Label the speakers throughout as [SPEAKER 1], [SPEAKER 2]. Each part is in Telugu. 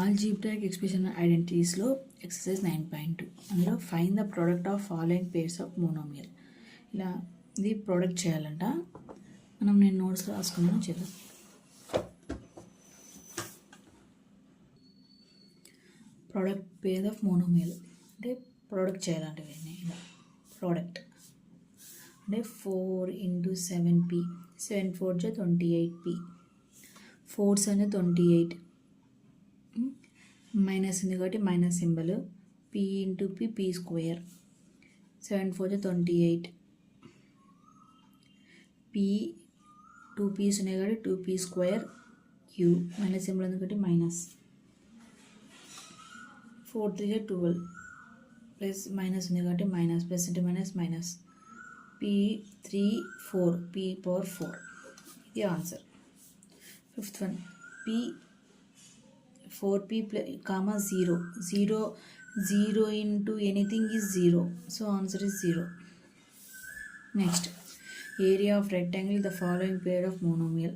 [SPEAKER 1] ఆల్జీబ్రాయిక్ ఎక్స్ప్రెషన్ ఐడెంటిటీస్లో ఎక్సర్సైజ్ 9.2 అందులో find the product of following pairs of monomial. ఇలా ఇది ప్రోడక్ట్ చేయాలంట. నేను నోట్స్లో రాసుకున్నాను, చేద్దాం. ప్రోడక్ట్ పేర్ ఆఫ్ మోనోమియల్ అంటే ప్రోడక్ట్ చేయాలంటే ఇలా ప్రోడక్ట్ అంటే 4 × 7p 7 4 28p 4s అంటే 28 మైనస్ ఉంది కాబట్టి minus symbol p × p p square 7 4 28 p 2p's ఉన్నాయి కాబట్టి 2p square q minus symbol ఉంది కాబట్టి మైనస్ 4 3 12 ప్లస్ మైనస్ ఉంది కాబట్టి minus plus into minus minus p 3 4 p power 4 ఇది answer. Fifth one p 4p comma 0 0 0 into anything is 0, so answer is 0. Next, area of rectangle the following pair of monomial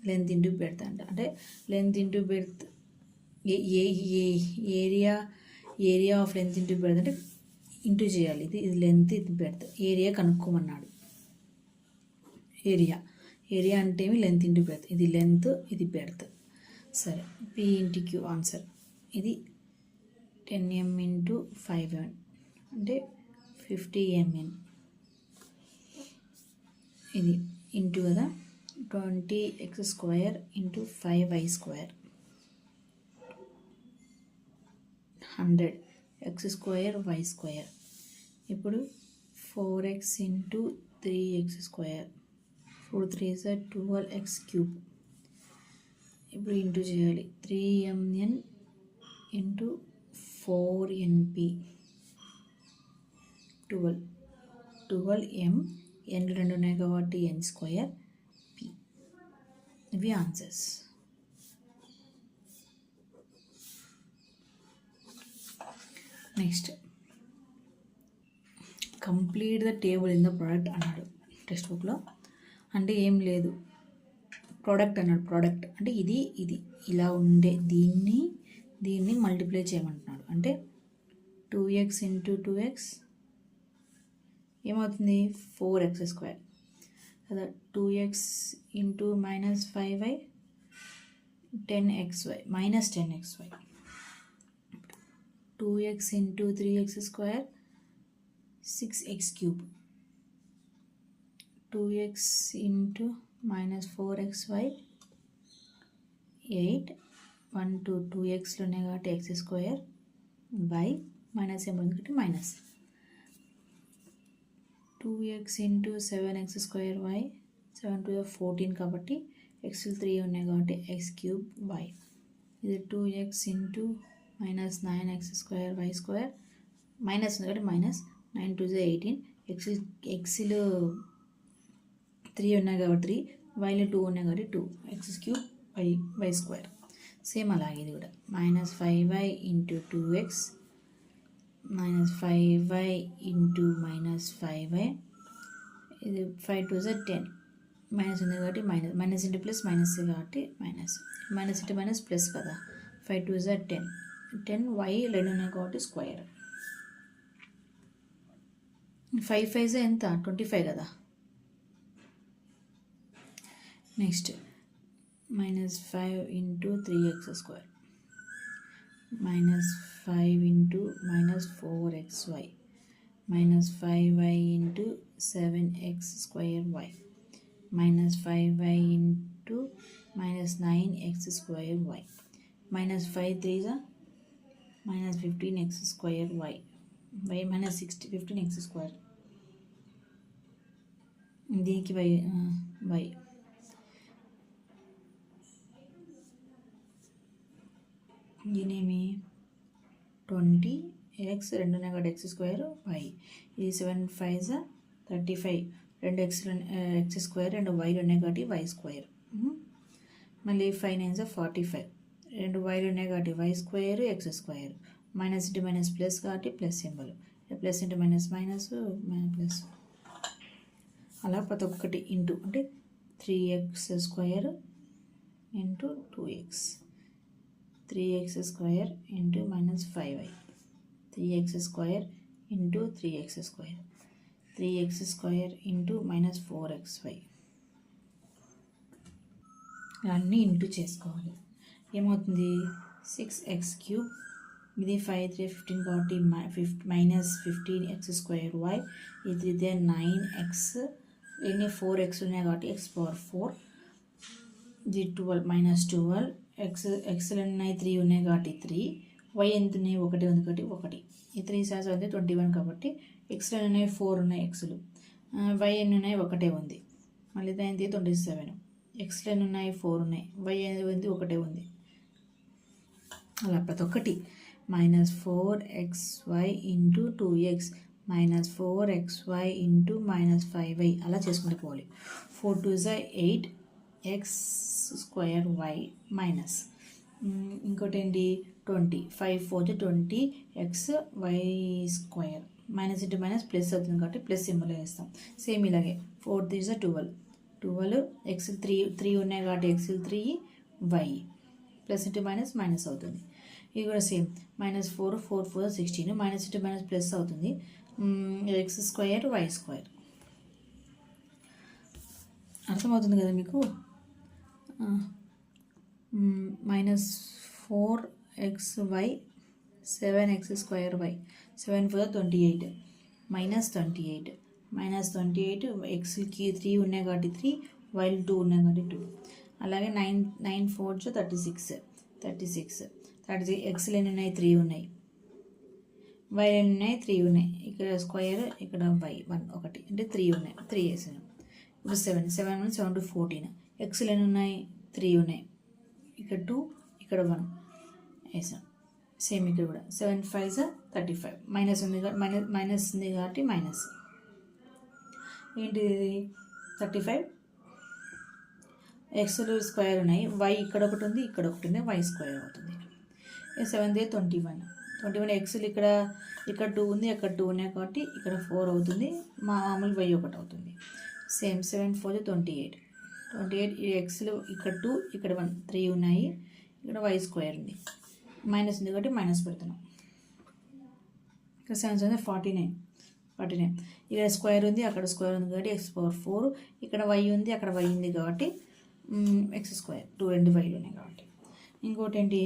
[SPEAKER 1] length into breadth అంటే length into breadth area of length into breadth అంటే ఇంటూ చేయాలి. ఇది లెంత్, ఇది బ్రెడ్త్. ఏరియా కనుక్కోమన్నాడు. ఏరియా అంటే లెంత్ ఇంటూ బ్రెడ్త్. ఇది లెంత్, ఇది బ్రెడ్త్. సరే, p × q ఆన్సర్. ఇది 10m × 5m అంటే 50mn. ఇది ఇంటూ కదా 20x² × 5y² 100x² y². ఇప్పుడు 4x × 3x², 4 3s 12x³ ఇప్పుడు ఇంటూ చేయాలి. 3mn × 4np 12m n 2 ఉన్నాయి కాబట్టి n² p. ఇవి answers. Next, complete the table in the product అన్నాడు టెక్స్ట్ బుక్లో. అంటే ఏం లేదు, ప్రోడక్ట్ అన్నాడు. ప్రోడక్ట్ అంటే ఇది ఇలా ఉండే దీన్ని మల్టిప్లై చేయమంటున్నాడు. అంటే 2x × 2x ఏమవుతుంది 4x² కదా. 2x × -5y 10xy minus 10xy. 2x × 3x² 6x³. 2x × -4xy 8 1 2 2xలో ఉన్నాయి కాబట్టి x² y మైనస్ ఏమో కాబట్టి మైనస్ 2x × 7x² y 7 2 14 కాబట్టి x 3 ఉన్నాయి కాబట్టి x³ y. ఇది 2x × -9x² y² మైనస్ ఉంది కాబట్టి మైనస్ 9 2 18 xలో 3 ఉన్నాయి కాబట్టి 3 వైలో 2 ఉన్నాయి కాబట్టి 2 x³ y² సేమ్ అలాగే ఇది కూడా -5y × 2x -5y × -5y ఇది 5 2 10 మైనస్ ఉంది కాబట్టి మైనస్ ఇంటూ ప్లస్ మైనస్ కాబట్టి మైనస్ ఇంటూ మైనస్ ప్లస్ కదా. 5 2 10 10y 2 ఉన్నాయి కాబట్టి స్క్వేర్. 5 5 ఎంత 25 కదా. Next -5 × 3x² -5 × -4xy -5y × 7x² y -5y × -9x² y -5 3 -15x² y y -60 15x². దీనికి y దీనేమి 20x 2 ఉన్నాయి కాబట్టి x² y. ఇది 7 5 35 2 x² 2 yలు ఉన్నాయి కాబట్టి y². మళ్ళీ 5 9 45 2 yలు ఉన్నాయి కాబట్టి y² x² minus into minus plus కాబట్టి plus symbol. Plus into minus minus plus అలా ప్రతి ఒక్కటి ఇంటూ అంటే 3x² × 2x 3x square into minus 5y, 3x square into 3x square, 3x square into minus 4xy. అన్నీ ఇంటూ చేసుకోవాలి. ఏమవుతుంది 6x³ ఇది 5 3 15 కాబట్టి మైనస్ 15x²y, ఇది 9x, ఎన్ని 4x ఉన్నాయి కాబట్టి x⁴, ఇది 12 మైనస్ 12, ఎక్స్లు ఉన్నాయి 3 ఉన్నాయి కాబట్టి 3, y ఎంత ఉన్నాయి 1 ఉంది కాబట్టి 1, ఈ 3 సార్స్ అయితే 21 కాబట్టి ఎక్స్లు ఉన్నాయి 4 ఉన్నాయి ఎక్స్లు, y ఎన్ని ఉన్నాయి 1 ఉంది, మళ్ళీ దానికి 27, ఎక్స్లు ఎన్ని ఉన్నాయి 4 ఉన్నాయి, y ఉంది 1 ఉంది, అలా ప్రతి ఒక్కటి minus 4xy into 2x minus 4xy into minus 5y అలా చేసుకుంటూ పోవాలి. 4 2 8 x² y మైనస్ ఇంకోటి ఏంటి 20, 5 4 20 xy² minus into minus plus అవుతుంది కాబట్టి ప్లస్ సింబల్ వేస్తాం. సేమ్ ఇలాగే 4 3 12 x 3 ఉన్నాయి కాబట్టి x 3 y plus into minus minus అవుతుంది. ఇది కూడా same -4 4 4 16 minus into minus plus అవుతుంది. x² y². అర్థమవుతుంది కదా మీకు. -4xy 7x²y 7 4 28 -28 x 3 ఉన్నాయి కాబట్టి 3 y 2 ఉన్నాయి కాబట్టి 2. అలాగే 9 4 36 ఎక్స్లు ఎన్ని ఉన్నాయి 3 ఉన్నాయి, వై ఎన్ని ఉన్నాయి 3 ఉన్నాయి, ఇక్కడ స్క్వేర్ ఇక్కడ వై 1 అంటే 3 ఉన్నాయి 3 వేసాను. ఇప్పుడు 7 7 14 ఎక్స్లు ఎన్ని ఉన్నాయి 3 ఉన్నాయి, ఇక్కడ 2 ఇక్కడ 1 వేసాను. సేమ్ ఇక్కడ కూడా 7 5 35 మైనస్ ఉంది కాబట్టి మైనస్ ఏంటి 35 ఎక్స్లు స్క్వేర్ ఉన్నాయి, వై ఇక్కడ ఒకటి ఉంది ఇక్కడ ఒకటి ఉంది, y² అవుతుంది. 7 21 ఎక్స్లు ఇక్కడ 2 ఉంది అక్కడ 2 ఉన్నాయి కాబట్టి ఇక్కడ 4 అవుతుంది, మామూలు y ఒకటి అవుతుంది. సేమ్ 7 4 28 ఈ ఎక్స్లు ఇక్కడ 2 ఇక్కడ 1 3 ఉన్నాయి, ఇక్కడ y² ఉంది, మైనస్ ఉంది కాబట్టి మైనస్ పెడుతున్నాం. ఇక్కడ 7 49 ఇక్కడ స్క్వేర్ ఉంది అక్కడ స్క్వేర్ ఉంది కాబట్టి x⁴, ఇక్కడ y ఉంది అక్కడ y ఉంది కాబట్టి x² 2 2 వైలు ఉన్నాయి కాబట్టి. ఇంకోటి ఏంటి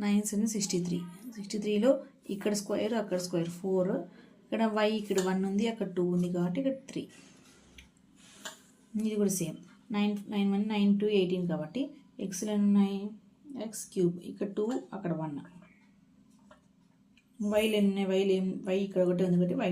[SPEAKER 1] 9 63లో ఇక్కడ స్క్వేర్ అక్కడ స్క్వేర్ 4, ఇక్కడ y ఇక్కడ 1 ఉంది అక్కడ 2 ఉంది కాబట్టి ఇక్కడ 3. ఇది కూడా సేమ్ 9 1 9 2 18 కాబట్టి ఎక్స్లు ఉన్నాయి x³ ఇక్కడ 2 అక్కడ 1, వైలు ఎన్ని ఉన్నాయి y ఇక్కడ ఒకటి ఉంది కాబట్టి y²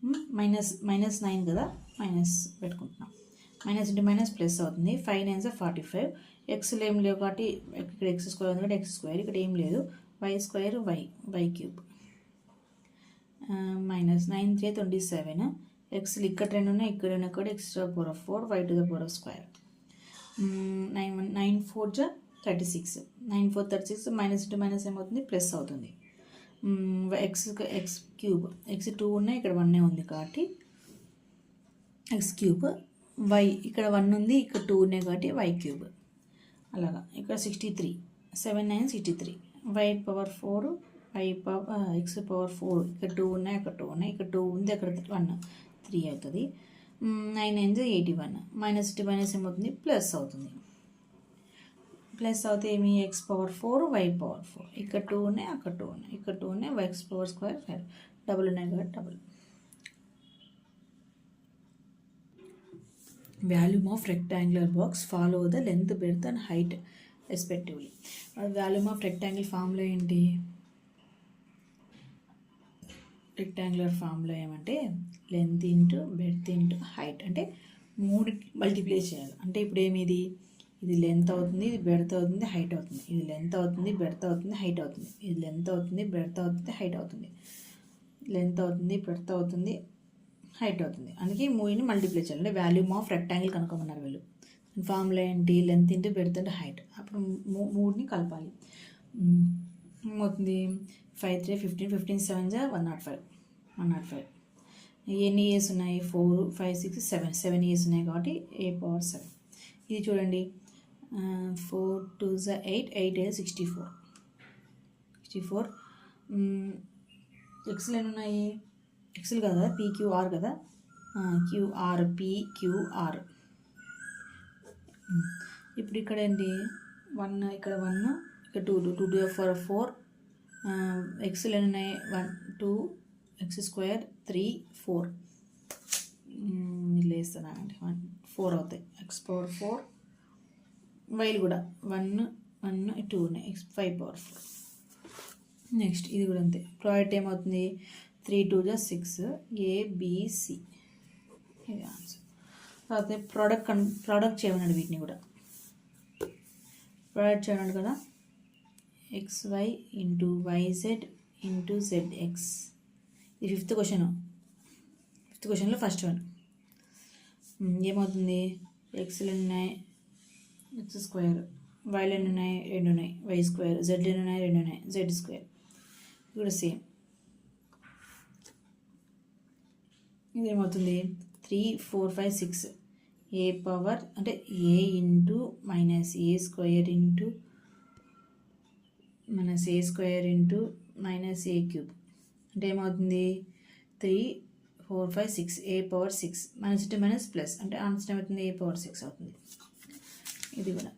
[SPEAKER 1] -9 కదా మైనస్ పెట్టుకుంటున్నాం. మైనస్ ఇంటూ మైనస్ ప్లస్ అవుతుంది. 5 9 45 ఎక్స్లు ఏం లేవు కాబట్టి ఇక్కడ x² ఉంది కాబట్టి x², ఇక్కడ ఏం లేదు y² y³ మైనస్ 9 3 27 ఎక్స్లు ఇక్కడ 2 ఉన్నాయి ఇక్కడ ఉన్నాయి కాబట్టి x⁴ y². 9 4 36 minus into minus ఏమవుతుంది ప్లస్ అవుతుంది. x³ x2 ఉన్నాయి ఇక్కడ 1 ఉంది కాబట్టి x³ y ఇక్కడ 1 ఉంది ఇక్కడ 2 ఉన్నాయి కాబట్టి y³ అలాగా. ఇక్కడ 63 7 9 63 y⁴ x⁴ ఇక్కడ 2 ఉన్నాయి అక్కడ 2 ఉన్నాయి ఇక్కడ 2 ఉంది అక్కడ 1 3 అవుతుంది. 9 9 81 మైనస్ ఇంటూ మైనస్ ఏమవుతుంది ప్లస్ అవుతుంది. ప్లస్ అవుతే ఏమి x⁴ y⁴ ఇక్కడ 2 ఉన్నాయి అక్కడ 2 ఉన్నాయి ఇక్కడ 2 ఉన్నాయి x² డబుల్ ఉన్నాయి కాబట్టి double. Volume of rectangular box follow the length berth and height respectively. Volume of rectangle formula ఏంటి? రెక్టాంగులర్ ఫార్ములా ఏమంటే length into berth into height, అంటే 3 మల్టిప్లై చేయాలి. అంటే ఇప్పుడు ఏమిది ఇది లెంత్ అవుతుంది ఇది బెర్త్ అవుతుంది హైట్ అవుతుంది, ఇది లెంత్ అవుతుంది బెర్త్ అవుతుంది హైట్ అవుతుంది, ఇది లెంత్ అవుతుంది బెర్త్ అవుతుంది హైట్ అవుతుంది, లెంత్ అవుతుంది బెర్త్ అవుతుంది హైట్ అవుతుంది. అందుకే 3ని మల్టిప్లై చేయాలి. అంటే వాల్యూమ్ ఆఫ్ రెక్టాంగిల్ కనుక్కోమన్నారు వీళ్ళు. ఫార్ములా ఏంటి length into berth into height. అప్పుడు 3ని కలపాలి. ఏమవుతుంది 5 3 15 15 7 105. ఎన్ని ఇయర్స్ ఉన్నాయి 4 5 6 7 7 ఇయర్స్ ఉన్నాయి కాబట్టి a⁴ 7. ఇది చూడండి 4 2 8, 8 is 64. ఎక్స్లు ఎన్ని ఉన్నాయి? ఎక్స్లు కదా, PQR కదా, QR PQR. ఇప్పుడు ఇక్కడ ఏంటి 1, ఇక్కడ 1, ఇక్కడ 2 2 2 4 4. ఎక్స్లు ఎన్ని ఉన్నాయి? 1 2 x స్క్వేర్ 3 4. ఇలా వేస్తానండి, 4 అవుతాయి, x⁴. వైలు కూడా 1 1 2 ఉన్నాయి, x5⁴. నెక్స్ట్ ఇది కూడా అంతే. ప్రోడక్ట్ ఏమవుతుంది? 3 2 6 ABC. ఇది ఆన్సర్. తర్వాత ప్రోడక్ట్ చేయమన్నాడు, వీటిని కూడా ప్రోడక్ట్ చేయమన్నాడు కదా. XY into YZ into ZX. ఇది 5th క్వశ్చన్. 5th క్వశ్చన్లో ఫస్ట్ వన్. ఏమవుతుంది? ఎక్స్లు ఎన్ని ఉన్నాయి? X square. వైలు ఎన్ని ఉన్నాయి? 2 ఉన్నాయి, y². జెడ్ ఎన్ని ఉన్నాయి? 2 ఉన్నాయి, z². కూడా సేమ్. ఇది ఏమవుతుంది? 3 4 5 6 ఏ పవర్ అంటే a into -a² into -a² into -a³ అంటే ఏమవుతుంది? 3 4 5 6 a⁴6 -అంటే మైనస్ ప్లస్ అంటే ఆన్సర్ ఏమవుతుంది? a⁴6 అవుతుంది. ఇది కూడా.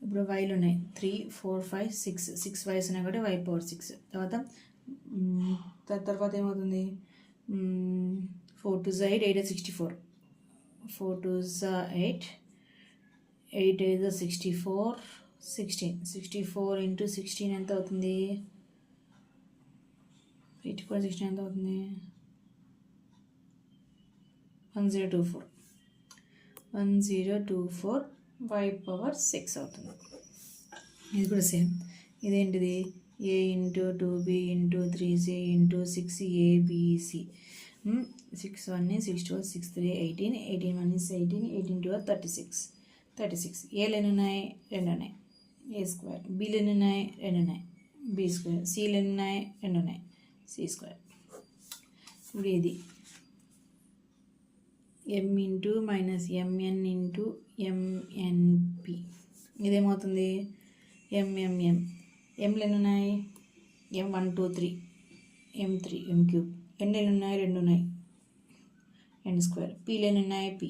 [SPEAKER 1] ఇప్పుడు వైలు ఉన్నాయి 3 4 5 6 6 వైస్ ఉన్నాయి కాబట్టి y⁴6. తర్వాత ఏమవుతుంది? 4 2 8 8 64. 4 2 8 8 64 16. 64 ఇంటూ 16 ఎంత అవుతుంది? 84 16 ఎంత అవుతుంది? 1024. 1024 y⁴6 అవుతుంది. ఇది కూడా సేమ్. ఇదేంటిది? a into 2b into 3c into 6abc. 6 1 6 2 6 3 18 18 1 18 18 2 36 36. ఏలు ఎన్ని ఉన్నాయి? 2 ఉన్నాయి, a². బీలు ఎన్ని ఉన్నాయి? 2 ఉన్నాయి, b². సీలు ఎన్ని ఉన్నాయి? 2 ఉన్నాయి, c². ఇప్పుడు ఇది m into -mn into mnp. ఇదేమవుతుంది? m. ఎంలు ఎన్ని ఉన్నాయి? m1 2 3 m3 m³. ఎన్ని ఎన్ని ఉన్నాయి? 2 ఉన్నాయి, n². పీలు ఎన్ని ఉన్నాయి? p.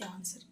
[SPEAKER 1] ఆన్సర్.